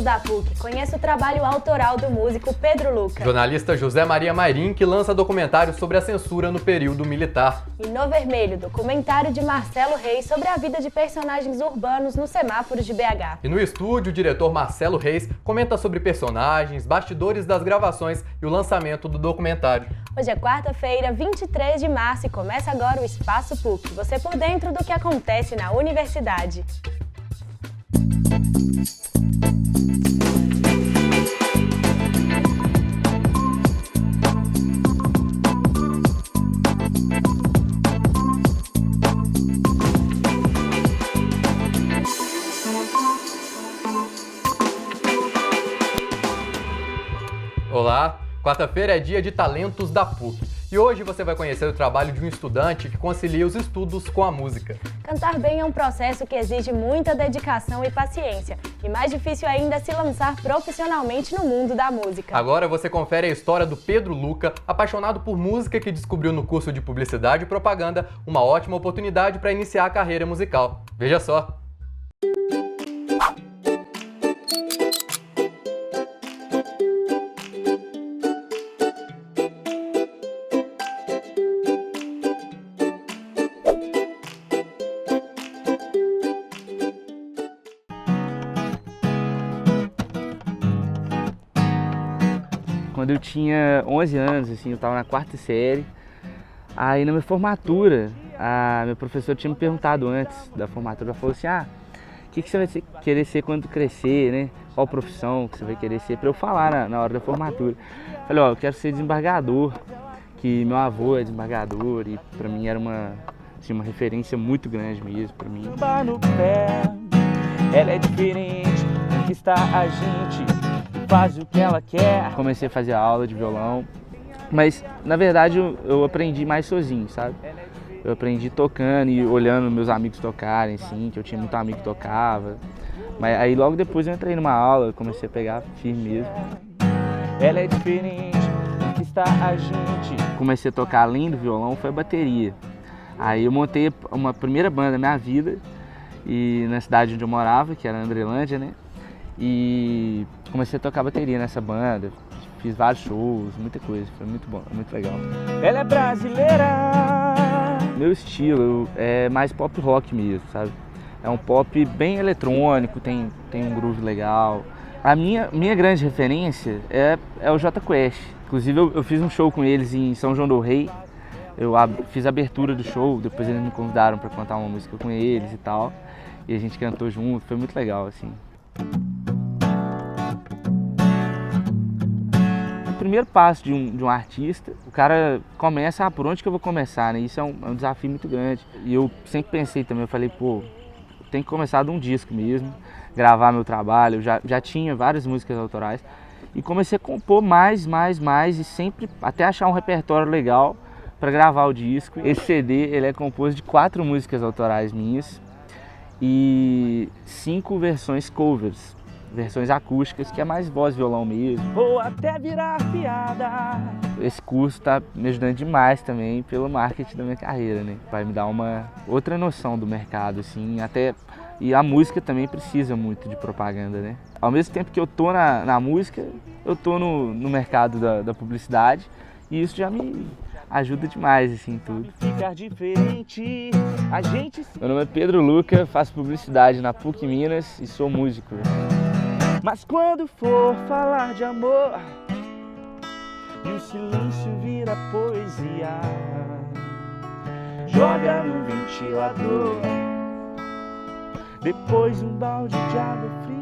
da PUC. Conheça o trabalho autoral do músico Pedro Luca. Jornalista José Maria Mairim, que lança documentário sobre a censura no período militar. E No Vermelho, documentário de Marcelo Reis sobre a vida de personagens urbanos nos semáforos de BH. E no estúdio, o diretor Marcelo Reis comenta sobre personagens, bastidores das gravações e o lançamento do documentário. Hoje é quarta-feira, 23 de março e começa agora o Espaço PUC. Você por dentro do que acontece na universidade. Olá, quarta-feira é dia de talentos da PUC. E hoje você vai conhecer o trabalho de um estudante que concilia os estudos com a música. Cantar bem é um processo que exige muita dedicação e paciência. E mais difícil ainda é se lançar profissionalmente no mundo da música. Agora você confere a história do Pedro Luca, apaixonado por música que descobriu no curso de Publicidade e Propaganda uma ótima oportunidade para iniciar a carreira musical. Veja só! Quando eu tinha 11 anos, assim, eu estava na quarta série, aí na minha formatura, a minha professora tinha me perguntado antes da formatura, ela falou assim, o que você vai querer ser quando crescer, né? Qual profissão que você vai querer ser? Para eu falar na hora da formatura. Eu falei, eu quero ser desembargador, que meu avô é desembargador e para mim era uma referência muito grande mesmo para mim. No pé, ela é diferente, conquista a gente. Faz o que ela quer. Comecei a fazer aula de violão, mas na verdade eu aprendi mais sozinho, sabe? Eu aprendi tocando e olhando meus amigos tocarem, assim, que eu tinha muito amigo que tocava. Mas aí logo depois eu entrei numa aula, comecei a pegar firme mesmo. Ela é diferente, conquista a gente. Comecei a tocar além do violão, foi a bateria. Aí eu montei uma primeira banda na minha vida, e na cidade onde eu morava, que era Andrelândia, né? E comecei a tocar bateria nessa banda, fiz vários shows, muita coisa, foi muito bom, muito legal. Ela é brasileira. Meu estilo é mais pop rock mesmo, sabe? É um pop bem eletrônico, tem um groove legal. A minha grande referência é o Jota Quest. Inclusive eu fiz um show com eles em São João do Rei. Eu fiz a abertura do show, depois eles me convidaram para cantar uma música com eles e tal. E a gente cantou junto, foi muito legal, assim. O primeiro passo de um artista, o cara começa, por onde que eu vou começar, né? Isso é um desafio muito grande. E eu sempre pensei também, eu falei, tem que começar de um disco mesmo, gravar meu trabalho. Eu já tinha várias músicas autorais e comecei a compor mais e sempre até achar um repertório legal para gravar o disco. Esse CD, ele é composto de 4 músicas autorais minhas e 5 versões covers, versões acústicas, que é mais voz e violão mesmo. Vou até virar piada. Esse curso está me ajudando demais também pelo marketing da minha carreira, né? Vai me dar uma outra noção do mercado, assim, e a música também precisa muito de propaganda, né? Ao mesmo tempo que eu tô na música, eu tô no mercado da publicidade e isso já me ajuda demais, assim, tudo. Ficar diferente, a gente... Meu nome é Pedro Luca, faço publicidade na PUC Minas e sou músico. Mas quando for falar de amor e o silêncio vira poesia, joga no ventilador, depois um balde de água fria.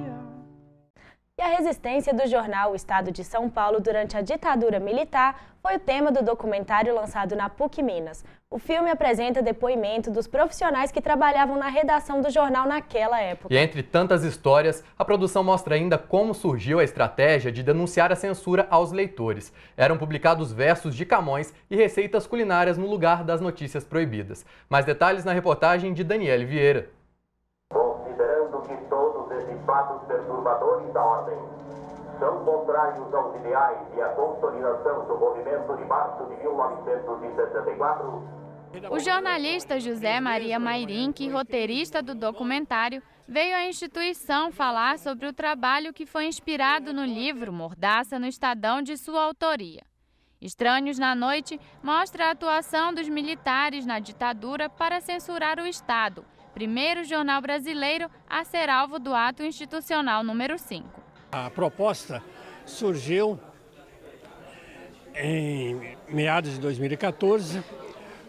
E a resistência do jornal O Estado de São Paulo durante a ditadura militar foi o tema do documentário lançado na PUC Minas. O filme apresenta depoimento dos profissionais que trabalhavam na redação do jornal naquela época. E entre tantas histórias, a produção mostra ainda como surgiu a estratégia de denunciar a censura aos leitores. Eram publicados versos de Camões e receitas culinárias no lugar das notícias proibidas. Mais detalhes na reportagem de Daniele Vieira. Considerando que todos esses fatos perturbadores da ordem são contrários aos ideais e à consolidação do movimento de março de 1964, o jornalista José Maria Mairim, que roteirista do documentário, veio à instituição falar sobre o trabalho que foi inspirado no livro Mordaça no Estadão, de sua autoria. Estranhos na Noite mostra a atuação dos militares na ditadura para censurar o Estado, primeiro jornal brasileiro a ser alvo do ato institucional número 5. A proposta surgiu em meados de 2014,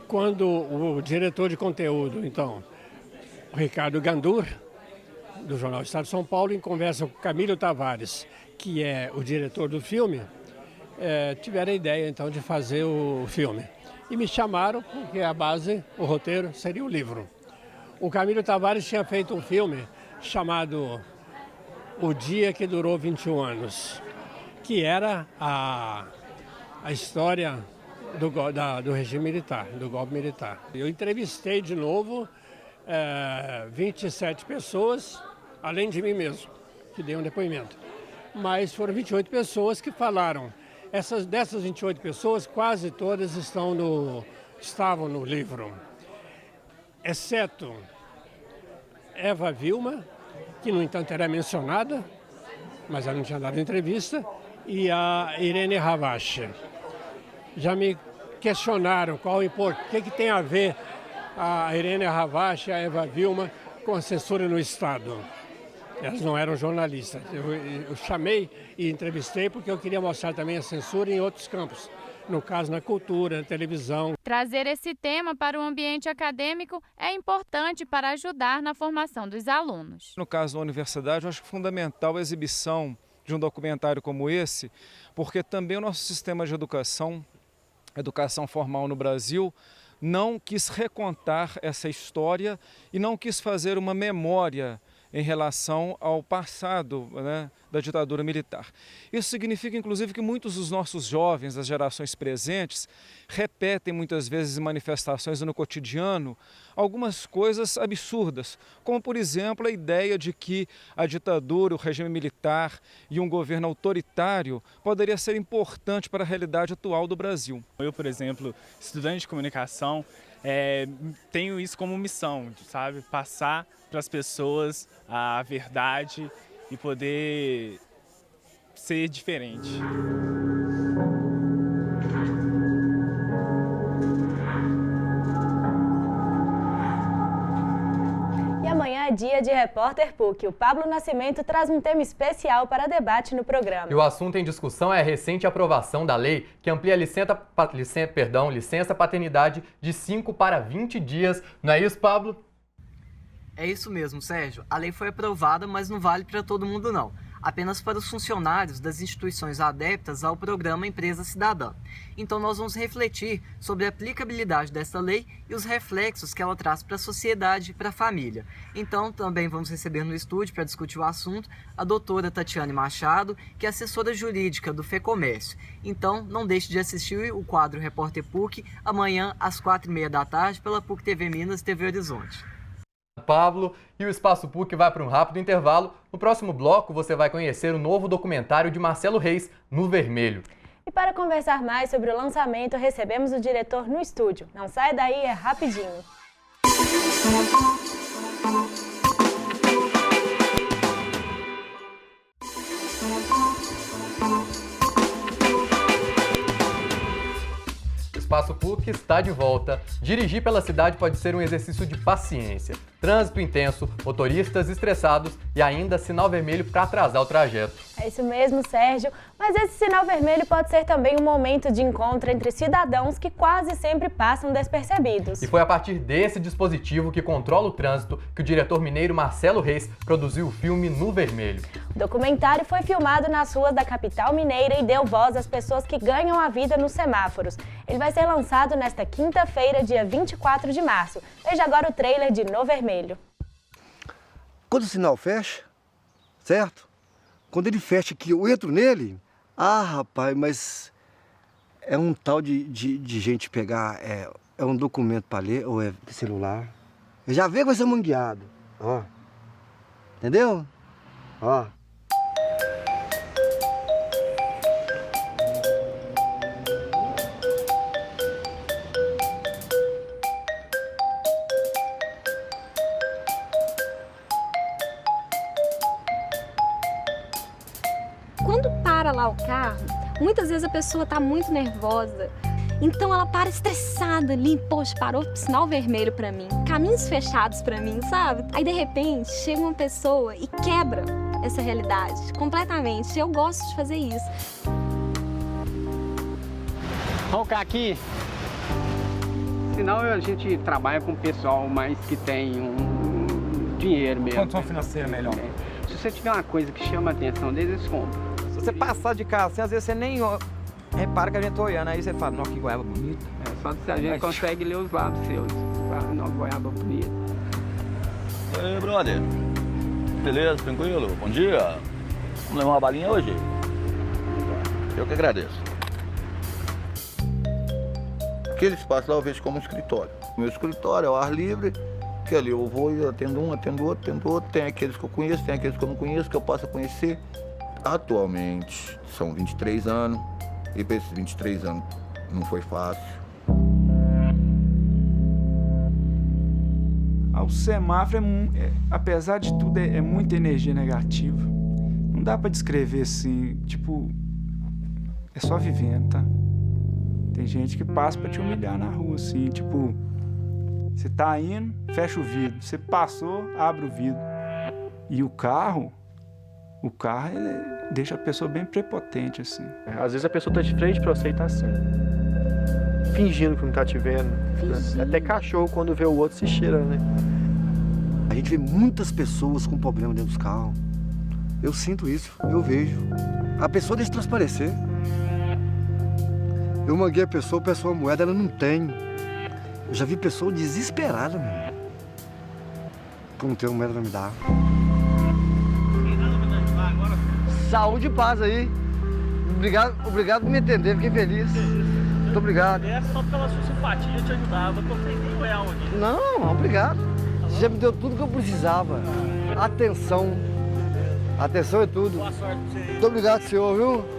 quando o diretor de conteúdo, então, o Ricardo Gandur, do Jornal Estado de São Paulo, em conversa com Camilo Tavares, que é o diretor do filme, tiveram a ideia, então, de fazer o filme. E me chamaram porque a base, o roteiro, seria o livro. O Camilo Tavares tinha feito um filme chamado O Dia que Durou 21 Anos, que era a história do regime militar, do golpe militar. Eu entrevistei de novo 27 pessoas, além de mim mesmo, que dei um depoimento. Mas foram 28 pessoas que falaram. Dessas 28 pessoas, quase todas estavam no livro, exceto Eva Vilma, que no entanto era mencionada, mas ela não tinha dado entrevista, e a Irene Ravache. Já me questionaram o que tem a ver a Irene Ravache e a Eva Vilma com a censura no Estado. Elas não eram jornalistas. Eu chamei e entrevistei porque eu queria mostrar também a censura em outros campos. No caso, na cultura, na televisão. Trazer esse tema para o ambiente acadêmico é importante para ajudar na formação dos alunos. No caso da universidade, eu acho fundamental a exibição de um documentário como esse, porque também o nosso sistema de educação formal no Brasil, não quis recontar essa história e não quis fazer uma memória em relação ao passado, né, da ditadura militar. Isso significa, inclusive, que muitos dos nossos jovens, das gerações presentes, repetem muitas vezes em manifestações no cotidiano algumas coisas absurdas, como, por exemplo, a ideia de que a ditadura, o regime militar e um governo autoritário poderia ser importante para a realidade atual do Brasil. Eu, por exemplo, estudante de comunicação, tenho isso como missão, sabe? Passar para as pessoas a verdade e poder ser diferente. E amanhã é dia de Repórter PUC. O Pablo Nascimento traz um tema especial para debate no programa. E o assunto em discussão é a recente aprovação da lei que amplia a licença paternidade de 5 para 20 dias. Não é isso, Pablo? É isso mesmo, Sérgio. A lei foi aprovada, mas não vale para todo mundo não. Apenas para os funcionários das instituições adeptas ao programa Empresa Cidadã. Então nós vamos refletir sobre a aplicabilidade dessa lei e os reflexos que ela traz para a sociedade e para a família. Então também vamos receber no estúdio para discutir o assunto a doutora Tatiane Machado, que é assessora jurídica do FEComércio. Então não deixe de assistir o quadro Repórter PUC amanhã às 4h30 da tarde pela PUC TV Minas e TV Horizonte. Pablo, e o Espaço PUC vai para um rápido intervalo. No próximo bloco você vai conhecer o novo documentário de Marcelo Reis, No Vermelho. E para conversar mais sobre o lançamento, recebemos o diretor no estúdio. Não sai daí, é rapidinho. Espaço PUC está de volta. Dirigir pela cidade pode ser um exercício de paciência. Trânsito intenso, motoristas estressados e ainda sinal vermelho para atrasar o trajeto. É isso mesmo, Sérgio. Mas esse sinal vermelho pode ser também um momento de encontro entre cidadãos que quase sempre passam despercebidos. E foi a partir desse dispositivo que controla o trânsito que o diretor mineiro Marcelo Reis produziu o filme No Vermelho. O documentário foi filmado nas ruas da capital mineira e deu voz às pessoas que ganham a vida nos semáforos. Ele vai ser lançado nesta quinta-feira, dia 24 de março. Veja agora o trailer de No Vermelho. Quando o sinal fecha, certo? Quando ele fecha aqui, eu entro nele. Ah, rapaz, mas é um tal de gente pegar, é um documento para ler ou é celular. Eu já vê que vai ser mangueado, ó. Entendeu? Ó. o carro, muitas vezes a pessoa está muito nervosa. Então ela para estressada ali, poxa, parou sinal vermelho pra mim, caminhos fechados pra mim, sabe? Aí de repente chega uma pessoa e quebra essa realidade completamente. Eu gosto de fazer isso. Vamos cá aqui. Senão a gente trabalha com o pessoal mais que tem um dinheiro mesmo. Condição financeira melhor. Se você tiver uma coisa que chama a atenção deles, eles compram. Se você passar de carro assim, às vezes você nem repara que a gente tá olhando, aí você fala, nossa, que goiaba bonita. É só se a gente consegue ler os lábios seus. Nossa, goiaba bonita. E aí, brother? Beleza, tranquilo? Bom dia. Vamos levar uma balinha hoje? Eu que agradeço. Aquele espaço lá eu vejo como um escritório. Meu escritório é ao ar livre, que ali eu vou e atendo um, atendo outro. Tem aqueles que eu conheço, tem aqueles que eu não conheço, que eu possa conhecer. Atualmente são 23 anos. E para esses 23 anos não foi fácil. O semáforo, apesar de tudo, é muita energia negativa. Não dá para descrever assim, tipo, é só vivendo, tá? Tem gente que passa para te humilhar na rua, assim, tipo, você tá indo, fecha o vidro. Você passou, abre o vidro. E o carro ele deixa a pessoa bem prepotente, assim. Às vezes a pessoa tá de frente pra você e tá assim, fingindo que não tá te vendo. Né? Até cachorro, quando vê o outro, se cheira, né? A gente vê muitas pessoas com problema dentro dos carros. Eu sinto isso, eu vejo. A pessoa deixa transparecer. Eu manguei a pessoa moeda, ela não tem. Eu já vi pessoa desesperada, mano. Por não ter uma moeda pra me dar. Saúde e paz aí. Obrigado por me entender, fiquei feliz. Muito obrigado. É só pela sua simpatia te ajudava. Eu tô sem R$1 aqui. Não, obrigado. Você já me deu tudo que eu precisava. Atenção. Atenção é tudo. Boa sorte pra você aí. Muito obrigado, senhor, viu?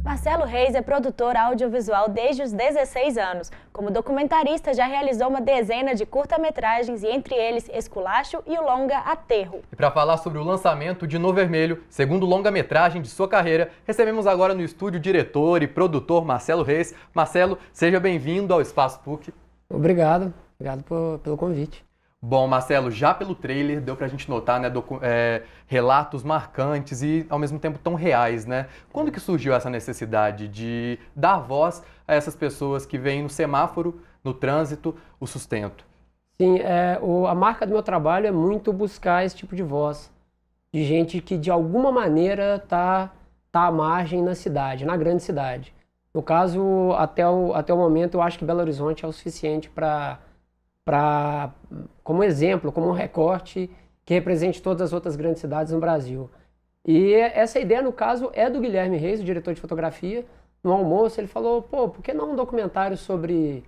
Marcelo Reis é produtor audiovisual desde os 16 anos. Como documentarista, já realizou uma dezena de curta-metragens, e entre eles Esculacho e o longa Aterro. E para falar sobre o lançamento de No Vermelho, segundo longa-metragem de sua carreira, recebemos agora no estúdio o diretor e produtor Marcelo Reis. Marcelo, seja bem-vindo ao Espaço PUC. Obrigado pelo convite. Bom, Marcelo, já pelo trailer deu pra gente notar, né, relatos marcantes e ao mesmo tempo tão reais, né? Quando que surgiu essa necessidade de dar voz a essas pessoas que veem no semáforo, no trânsito, o sustento? Sim, a marca do meu trabalho é muito buscar esse tipo de voz, de gente que de alguma maneira tá à margem na cidade, na grande cidade. No caso, até o momento, eu acho que Belo Horizonte é o suficiente como exemplo, como um recorte que represente todas as outras grandes cidades no Brasil. E essa ideia, no caso, é do Guilherme Reis, o diretor de fotografia. No almoço, ele falou, por que não um documentário sobre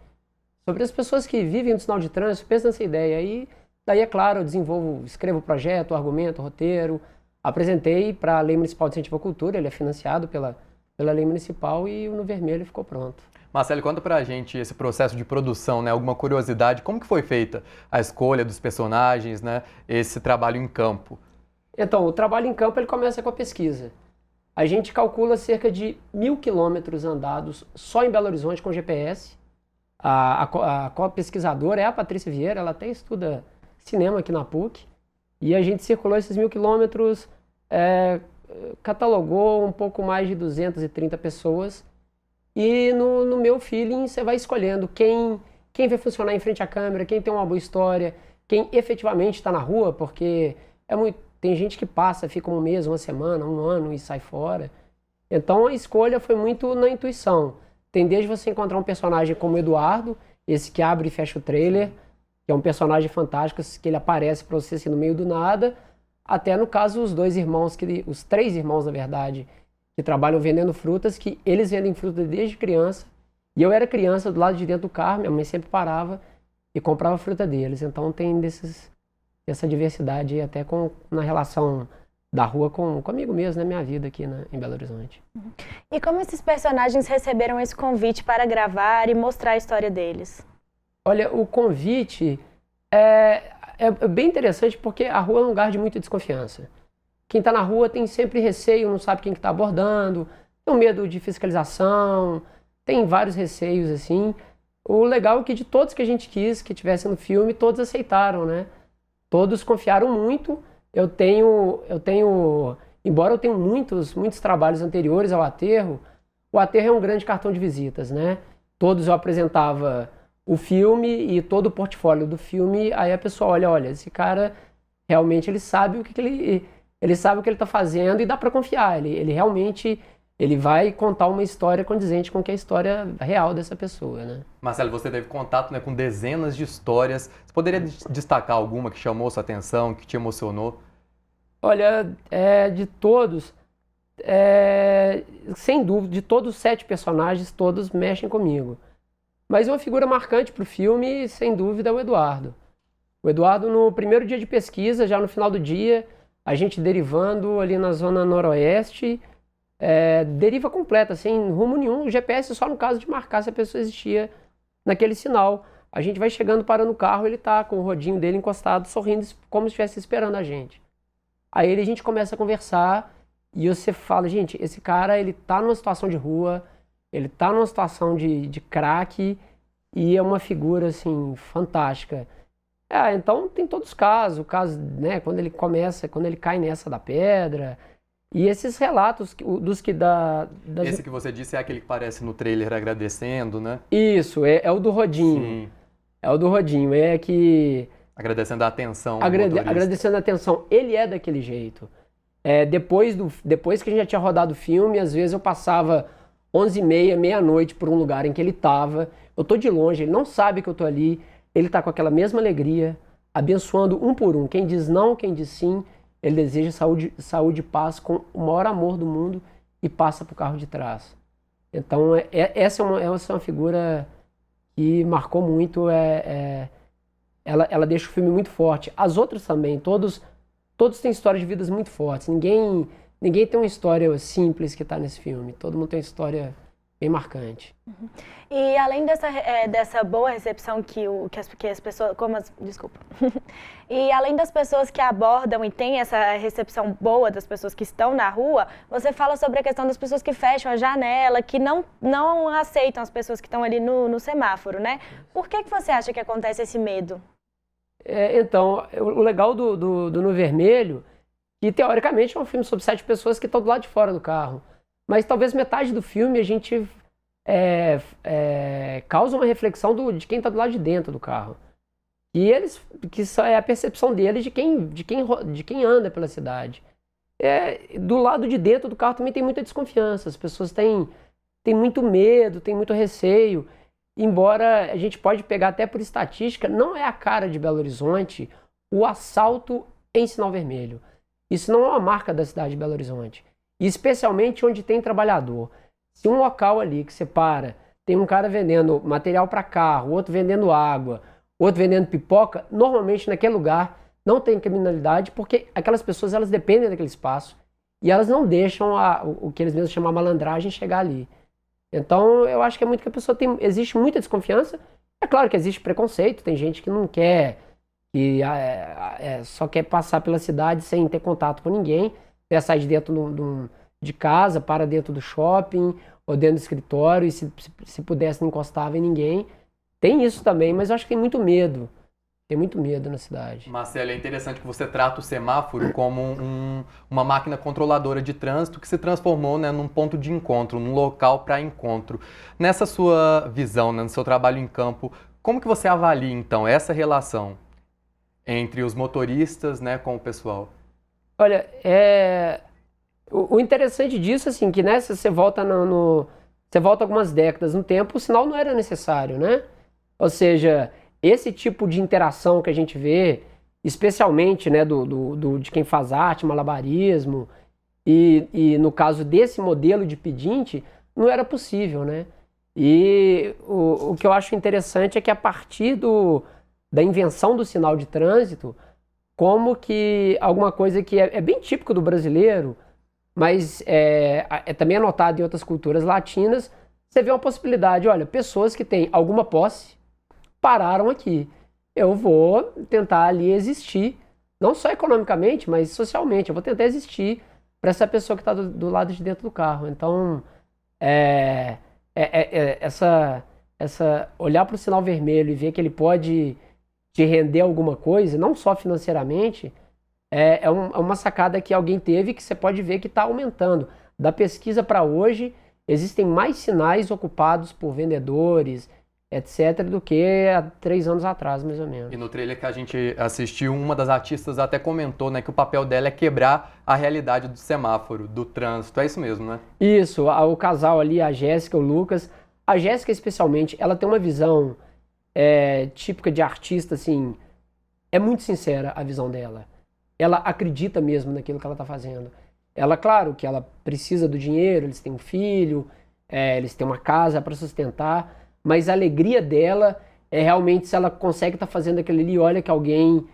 as pessoas que vivem no sinal de trânsito? Pensa nessa ideia. E daí, é claro, eu escrevo o projeto, o argumento, o roteiro, apresentei para a Lei Municipal de Incentivo à Cultura, ele é financiado pela Lei Municipal, e o No Vermelho ficou pronto. Marcelo, conta pra gente esse processo de produção, né? Alguma curiosidade, como que foi feita a escolha dos personagens, né? Esse trabalho em campo? Então, o trabalho em campo ele começa com a pesquisa. A gente calcula cerca de 1.000 quilômetros andados só em Belo Horizonte com GPS. A pesquisadora é a Patrícia Vieira, ela até estuda cinema aqui na PUC. E a gente circulou esses 1.000 quilômetros, catalogou um pouco mais de 230 pessoas. E no meu feeling, você vai escolhendo quem vai funcionar em frente à câmera, quem tem uma boa história, quem efetivamente está na rua, porque tem gente que passa, fica um mês, uma semana, um ano e sai fora. Então a escolha foi muito na intuição. Tem desde você encontrar um personagem como o Eduardo, esse que abre e fecha o trailer, que é um personagem fantástico, que ele aparece para você assim, no meio do nada, até no caso os três irmãos, na verdade, que trabalham vendendo frutas, que eles vendem fruta desde criança. E eu era criança do lado de dentro do carro, minha mãe sempre parava e comprava fruta deles. Então tem essa diversidade até na relação da rua comigo mesmo, na minha vida aqui em Belo Horizonte. E como esses personagens receberam esse convite para gravar e mostrar a história deles? Olha, o convite é bem interessante porque a rua é um lugar de muita desconfiança. Quem está na rua tem sempre receio, não sabe quem que está abordando, tem um medo de fiscalização, tem vários receios assim. O legal é que de todos que a gente quis que tivessem no filme, todos aceitaram, né? Todos confiaram muito. Embora eu tenha muitos trabalhos anteriores ao Aterro, o Aterro é um grande cartão de visitas, né? Todos eu apresentava o filme e todo o portfólio do filme, aí a pessoa olha, esse cara realmente ele sabe o que ele sabe o que ele está fazendo e dá para confiar. Ele realmente vai contar uma história condizente com que é a história real dessa pessoa, né? Marcelo, você teve contato, né, com dezenas de histórias. Você poderia destacar alguma que chamou sua atenção, que te emocionou? Olha, de todos, sem dúvida, de todos os 7 personagens, todos mexem comigo. Mas uma figura marcante para o filme, sem dúvida, é o Eduardo. O Eduardo, no primeiro dia de pesquisa, já no final do dia, a gente derivando ali na zona noroeste, deriva completa, sem rumo nenhum, o GPS só no caso de marcar se a pessoa existia naquele sinal. A gente vai chegando, parando o carro, ele tá com o rodinho dele encostado, sorrindo, como se estivesse esperando a gente. Aí a gente começa a conversar e você fala, gente, esse cara, ele tá numa situação de rua, ele tá numa situação de crack e é uma figura, assim, fantástica. Então tem todos os casos, o caso, né, quando ele cai nessa da pedra, e esses relatos dos que dá... Esse que você disse é aquele que aparece no trailer agradecendo, né? Isso, é o do Rodinho. Sim. É o do Rodinho, que... Agradecendo a atenção. Agradecendo a atenção. Ele é daquele jeito. Depois que a gente já tinha rodado o filme, às vezes eu passava 11h30, meia-noite por um lugar em que ele estava. Eu tô de longe, ele não sabe que eu tô ali. Ele tá com aquela mesma alegria, abençoando um por um. Quem diz não, quem diz sim, ele deseja saúde e paz com o maior amor do mundo e passa pro carro de trás. Então, essa é uma figura que marcou muito. Ela deixa o filme muito forte. As outras também, todos têm histórias de vidas muito fortes. Ninguém tem uma história simples que está nesse filme. Todo mundo tem uma história bem marcante. E além dessa boa recepção que as pessoas... Desculpa. E além das pessoas que abordam e tem essa recepção boa das pessoas que estão na rua, você fala sobre a questão das pessoas que fecham a janela, que não aceitam as pessoas que estão ali no semáforo, né? Por que você acha que acontece esse medo? Então, o legal do No Vermelho, que teoricamente é um filme sobre 7 pessoas que estão do lado de fora do carro, mas talvez metade do filme a gente causa uma reflexão de quem está do lado de dentro do carro. E que é a percepção deles de quem anda pela cidade. Do lado de dentro do carro também tem muita desconfiança, as pessoas têm muito medo, têm muito receio. Embora a gente pode pegar até por estatística, não é a cara de Belo Horizonte o assalto em sinal vermelho. Isso não é uma marca da cidade de Belo Horizonte. E especialmente onde tem trabalhador. Se um local ali que você para, tem um cara vendendo material para carro, outro vendendo água, outro vendendo pipoca, normalmente naquele lugar não tem criminalidade porque aquelas pessoas elas dependem daquele espaço e elas não deixam o que eles mesmos chamam de malandragem chegar ali. Então, eu acho que é muito que a pessoa existe muita desconfiança. É claro que existe preconceito, tem gente que não quer, que só quer passar pela cidade sem ter contato com ninguém, quer sair de dentro de casa, para dentro do shopping, ou dentro do escritório, e se pudesse não encostava em ninguém. Tem isso também, mas eu acho que tem muito medo. Tem muito medo na cidade. Marcelo, é interessante que você trata o semáforo como uma máquina controladora de trânsito que se transformou, né, num ponto de encontro, num local para encontro. Nessa sua visão, né, no seu trabalho em campo, como que você avalia, então, essa relação entre os motoristas, né, com o pessoal? Olha, o interessante disso, assim, que né, se você volta você volta algumas décadas no tempo, o sinal não era necessário, né? Ou seja, esse tipo de interação que a gente vê, especialmente né, de quem faz arte, malabarismo, e no caso desse modelo de pedinte, não era possível, né? E o que eu acho interessante é que a partir da invenção do sinal de trânsito, como que alguma coisa que é bem típico do brasileiro, mas também notado em outras culturas latinas, você vê uma possibilidade, olha, pessoas que têm alguma posse pararam aqui. Eu vou tentar ali existir, não só economicamente, mas socialmente. Eu vou tentar existir para essa pessoa que está do lado de dentro do carro. Então, olhar para o sinal vermelho e ver que ele pode te render alguma coisa, não só financeiramente, é uma sacada que alguém teve que você pode ver que está aumentando. Da pesquisa para hoje, existem mais sinais ocupados por vendedores, etc., do que há 3 anos atrás, mais ou menos. E no trailer que a gente assistiu, uma das artistas até comentou, né, que o papel dela é quebrar a realidade do semáforo, do trânsito. É isso mesmo, né? Isso, o casal ali, a Jéssica, o Lucas. A Jéssica, especialmente, ela tem uma visão típica de artista, assim, é muito sincera a visão dela. Ela acredita mesmo naquilo que ela está fazendo. Ela, claro, que ela precisa do dinheiro, eles têm um filho, eles têm uma casa para sustentar, mas a alegria dela é realmente se ela consegue estar fazendo aquilo ali, olha que alguém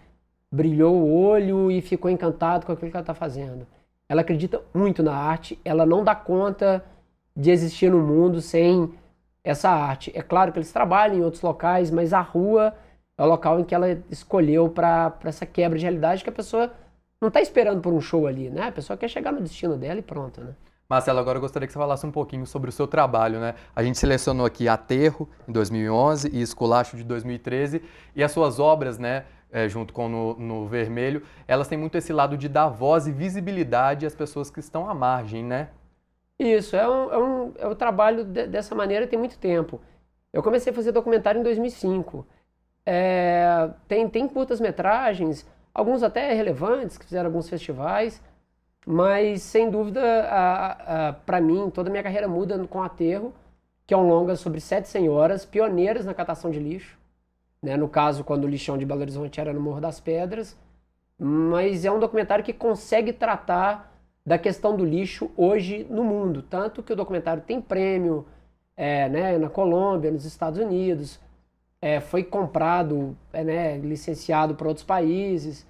brilhou o olho e ficou encantado com aquilo que ela está fazendo. Ela acredita muito na arte, ela não dá conta de existir no mundo sem essa arte. É claro que eles trabalham em outros locais, mas a rua é o local em que ela escolheu para essa quebra de realidade, que a pessoa não está esperando por um show ali, né? A pessoa quer chegar no destino dela e pronto, né? Marcelo, agora eu gostaria que você falasse um pouquinho sobre o seu trabalho, né? A gente selecionou aqui Aterro, em 2011, e Esculacho, de 2013, e as suas obras, né, junto com no Vermelho, elas têm muito esse lado de dar voz e visibilidade às pessoas que estão à margem, né? Isso, é um trabalho dessa maneira tem muito tempo. Eu comecei a fazer documentário em 2005. Tem curtas-metragens, alguns até relevantes, que fizeram alguns festivais, mas, sem dúvida, para mim, toda a minha carreira muda com Aterro, que é um longa sobre 7 senhoras, pioneiras na catação de lixo. Né? No caso, quando o lixão de Belo Horizonte era no Morro das Pedras. Mas é um documentário que consegue tratar da questão do lixo hoje no mundo. Tanto que o documentário tem prêmio né, na Colômbia, nos Estados Unidos. Foi comprado, licenciado para outros países.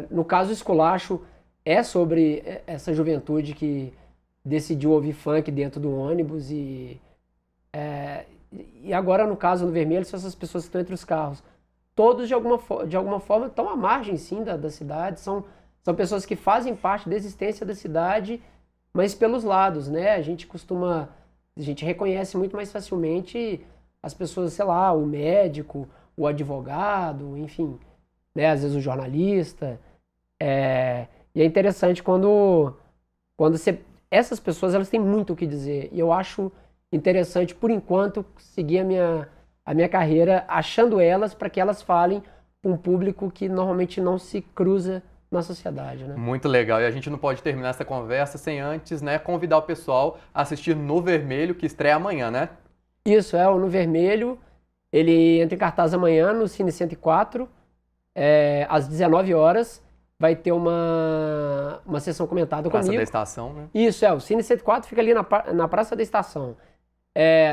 No caso, o Esculacho é sobre essa juventude que decidiu ouvir funk dentro do ônibus e agora, no caso, no Vermelho, são essas pessoas que estão entre os carros. Todos, de alguma forma, estão à margem, sim, da cidade. São pessoas que fazem parte da existência da cidade, mas pelos lados, né? A gente reconhece muito mais facilmente as pessoas, sei lá, o médico, o advogado, enfim, né? Às vezes o jornalista. E é interessante quando essas pessoas, elas têm muito o que dizer. E eu acho interessante, por enquanto, seguir a minha carreira achando elas para que elas falem para um público que normalmente não se cruza na sociedade, né? Muito legal. E a gente não pode terminar essa conversa sem antes, né, convidar o pessoal a assistir No Vermelho, que estreia amanhã, né? Isso, o No Vermelho. Ele entra em cartaz amanhã no Cine 104, às 19 horas. Vai ter uma sessão comentada comigo. Praça da Estação, né? Isso, o Cine 104 fica ali na Praça da Estação.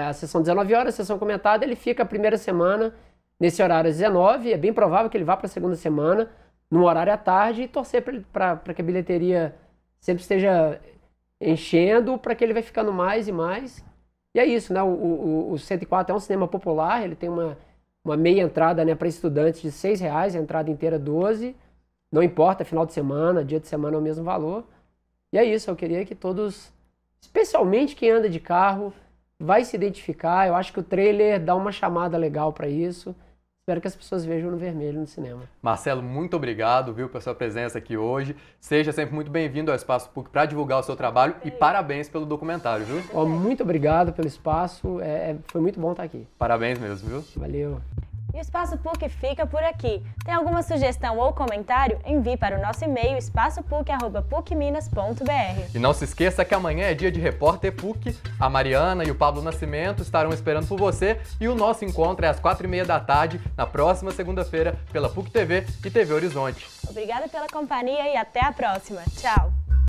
A sessão 19 horas, a sessão comentada, ele fica a primeira semana nesse horário às 19, é bem provável que ele vá para a segunda semana, num horário à tarde, e torcer para que a bilheteria sempre esteja enchendo, para que ele vai ficando mais e mais. E é isso, né? O 104 é um cinema popular, ele tem uma meia entrada, né, para estudantes de R$6, a entrada inteira R$12. Não importa, final de semana, dia de semana é o mesmo valor. E é isso, eu queria que todos, especialmente quem anda de carro, vai se identificar. Eu acho que o trailer dá uma chamada legal para isso. Espero que as pessoas vejam No Vermelho no cinema. Marcelo, muito obrigado, viu, pela sua presença aqui hoje. Seja sempre muito bem-vindo ao Espaço PUC para divulgar o seu trabalho e parabéns pelo documentário, viu? Muito obrigado pelo espaço, foi muito bom estar aqui. Parabéns mesmo, viu? Valeu. E o Espaço PUC fica por aqui. Tem alguma sugestão ou comentário? Envie para o nosso e-mail espaçopuc@pucminas.br. E não se esqueça que amanhã é dia de Repórter PUC. A Mariana e o Pablo Nascimento estarão esperando por você e o nosso encontro é às 4h30 da tarde, na próxima segunda-feira, pela PUC TV e TV Horizonte. Obrigada pela companhia e até a próxima. Tchau!